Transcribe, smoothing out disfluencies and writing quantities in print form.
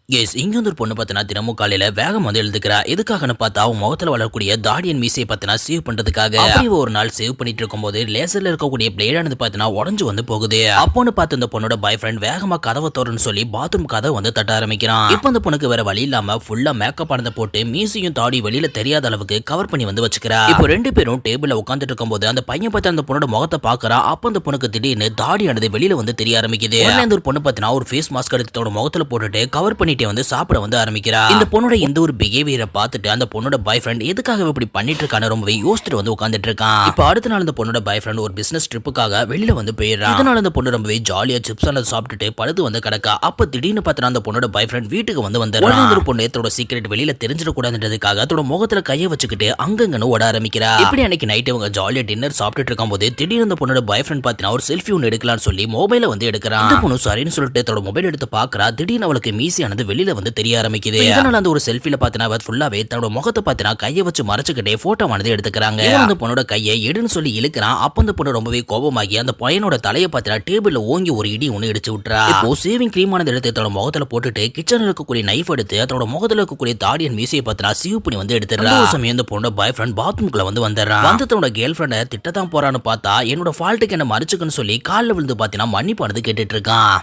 இங்க வந்து ஒரு பொண்ணு பார்த்தனா தினமும் காலையில வேகம் வந்து எழுதுக்கிறா. எதுக்காகன்னு பார்த்தா அவன் முகத்துல வளரக்கூடிய தாடியன் மீசையை பார்த்தனா சேவ் பண்றதுக்காக. அப்படி ஒரு நாள் சேவ் பண்ணிட்டு இருக்கும்போது லேசர்ல இருக்கக்கூடிய பிளேடானது பார்த்தனா உடஞ்சு வந்து போகுது. அப்போன்னு பார்த்து இந்த பொண்ணோட பாய் ஃப்ரெண்ட் வேகமா கதவை தோறன்னு சொல்லி பாத்ரூம் கதவை வந்து தட்ட ஆரம்பிக்கிறான். இப்போ அந்த பொண்ணுக்கு வேற வழி இல்லாம ஃபுல்லா மேக்கப் ஆனதை போட்டு மீசையும் தாடி வெளியில தெரியாத அளவுக்கு கவர் பண்ணி வந்து வச்சுக்கிறா. இப்போ ரெண்டு பேரும் டேபிள்ல உட்காந்துட்டு இருக்கும்போது அந்த பையன் பார்த்து அந்த பொண்ணோட முகத்தை பாக்குறான். அப்ப அந்த பொண்ணுக்கு திடீர்னு தாடியானது வெளியில வந்து தெரிய ஆரம்பிக்குது. உடனே ஒரு பொண்ணு பார்த்தனா ஒரு ஃபேஸ் மாஸ்க் எடுத்து தன்னோட முகத்துல போட்டுட்டு கவர் பண்ணிட்டே வந்து சாப்பிட வந்து ஆரம்பிக்கிறா. இந்த பொண்ணோட எந்த ஒரு பிஹேவியரை பார்த்துட்டு அந்த பொண்ணோட பாய் ஃப்ரெண்ட் எதுக்காக இப்படி பண்ணிட்டு இருக்கான்னு ரொம்பவே யோசிச்சுட்டு வந்து உட்கார்ந்துட்டு இருக்கான். இப்போ அடுத்த நாள் இந்த பொண்ணோட பாய் ஃப்ரெண்ட் ஒரு பிசினஸ் ட்ரிப்புக்காக வெளியில வந்து போயிடுறான். இதனால அந்த பொண்ணு ரொம்பவே ஜாலியா சிப்ஸ் எல்லாம் சாப்பிட்டுட்டு படுத்து வந்து கிடக்கா. அப்ப திடீர்னு பார்த்தா அந்த பொண்ணோட பாய் ஃப்ரெண்ட் வீட்டுக்கு வந்து வந்துடுறான். ஒரு பொண்ணு தன்னோட சீக்ரெட் வெளியில தெரிஞ்சிடக்கூடாதுன்றதுக்காக தன்னோட முகத்துல கையை வச்சுக்கிட்டு அங்கங்கன்னு ஓட ஆரம்பிக்கிறா. இப்படி அன்னைக்கு நைட் இவங்க ஜாலியா டின்னர் சாப்பிட்டுட்டு இருக்கும்போது திடீர்னு அந்த பொண்ணோட பாய் ஃப்ரெண்ட் பார்த்தீங்கன்னா ஒரு செல்ஃபி ஒன்று எடுக்கலாம்னு சொல்லி மொபைல வந்து எடுக்கிறான். அந்த பொண்ணு சரின்னு சொல்லிட்டு தன்னோட மொபைல் எடுத்து பாக்குறா. திடீர்னு அவளுக்கு மீசியானது வெளியில வந்து தெரிய ஆரம்பிக்குது. இதனால அந்த ஒரு செல்ஃபில பார்த்தீங்கன்னா ஃபுல்லாவே தன்னோட முகத்தை பார்த்தீங்கன்னா கையை வச்சு மறைச்சுக்கிட்டே போட்டோவானது எடுத்துக்கிறாங்க. அந்த பொண்ணோட கையை எடுன்னு சொல்லி இழுக்கிறான். அப்ப அந்த பொண்ணு ரொம்பவே கோபமாகி அந்த பையனோட தலையை பார்த்தீங்கன்னா டேபிள்ல ஓங்கி ஒரு இடி ஒன்று இடிச்சு விட்டுறா. இப்போ சேவிங் கிரீமானது எடுத்து தன்னோட முகத்துல போட்டுட்டு கிச்சன்ல இருக்கக்கூடிய நைஃப் எடுத்து தன்னோட முகத்துல இருக்கக்கூடிய தாடியன் மீசையை பார்த்தீங்கன்னா சீவ் பண்ணி வந்து எடுத்துறா. ஒரு சமயம் இந்த பொண்ணோட பாய் ஃப்ரெண்ட் பாத்ரூம்குள்ள வந்து வந்துடுறான். வந்து தன்னோட கேர்ள் ஃப்ரெண்டை திட்டத்தான் போறான்னு பார்த்தா என்னோட ஃபால்ட்டுக்கு என்ன மறைச்சுக்குன்னு சொல்லி காலில் விழுந்து பார்த்தீங்கன்னா மன்னிப்பானது கேட்டுட்டு இருக்கான்.